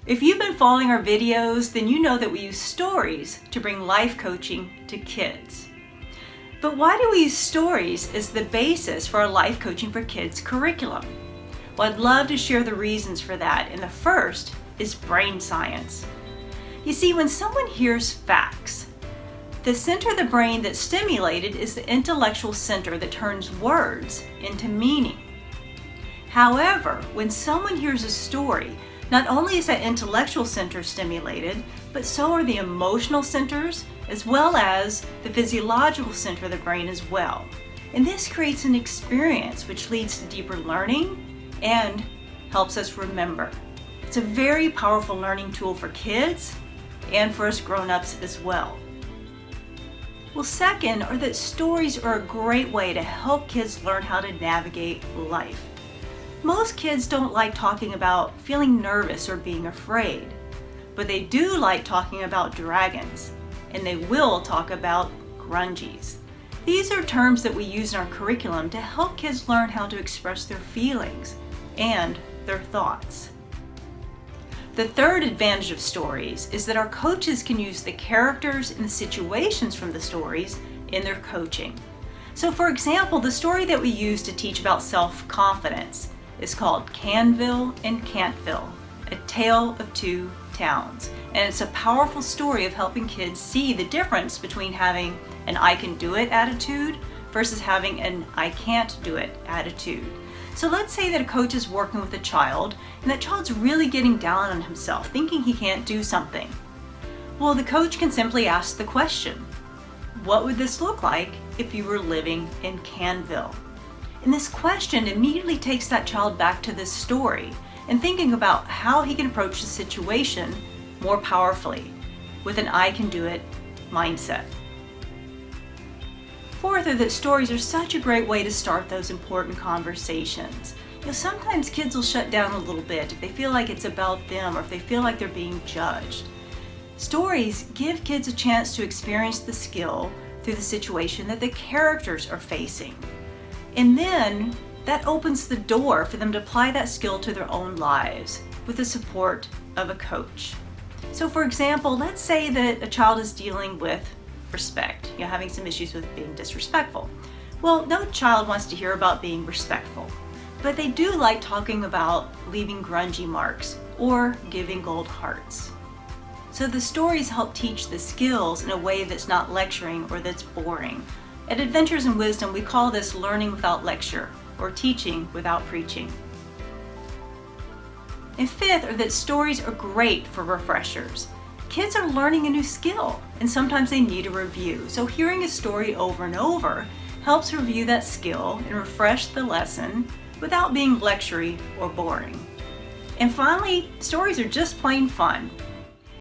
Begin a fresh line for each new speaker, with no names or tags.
If you've been following our videos, then you know that we use stories to bring life coaching to kids. But why do we use stories as the basis for our life coaching for kids curriculum? Well, I'd love to share the reasons for that, and the first is brain science. You see, when someone hears facts, the center of the brain that's stimulated is the intellectual center that turns words into meaning. However, when someone hears a story, not only is that intellectual center stimulated, but so are the emotional centers, as well as the physiological center of the brain as well. And this creates an experience which leads to deeper learning and helps us remember. It's a very powerful learning tool for kids and for us grown-ups as well. Well, second are that stories are a great way to help kids learn how to navigate life. Most kids don't like talking about feeling nervous or being afraid, but they do like talking about dragons, and they will talk about grungies. These are terms that we use in our curriculum to help kids learn how to express their feelings and their thoughts. The third advantage of stories is that our coaches can use the characters and the situations from the stories in their coaching. So for example, the story that we use to teach about self-confidence is called Canville and Can'tville, A Tale of Two Towns. And it's a powerful story of helping kids see the difference between having an I can do it attitude versus having an I can't do it attitude. So let's say that a coach is working with a child and that child's really getting down on himself, thinking he can't do something. Well, the coach can simply ask the question, what would this look like if you were living in Canville? And this question immediately takes that child back to this story and thinking about how he can approach the situation more powerfully with an I can do it mindset. Fourth are that stories are such a great way to start those important conversations. Sometimes kids will shut down a little bit if they feel like it's about them or if they feel like they're being judged. Stories give kids a chance to experience the skill through the situation that the characters are facing. And then that opens the door for them to apply that skill to their own lives with the support of a coach. So for example, let's say that a child is dealing with respect, having some issues with being disrespectful. Well, no child wants to hear about being respectful, but they do like talking about leaving grungy marks or giving gold hearts. So the stories help teach the skills in a way that's not lecturing or that's boring. At Adventures in Wisdom, we call this learning without lecture or teaching without preaching. And fifth are that stories are great for refreshers. Kids are learning a new skill and sometimes they need a review. So hearing a story over and over helps review that skill and refresh the lesson without being lectury or boring. And finally, stories are just plain fun.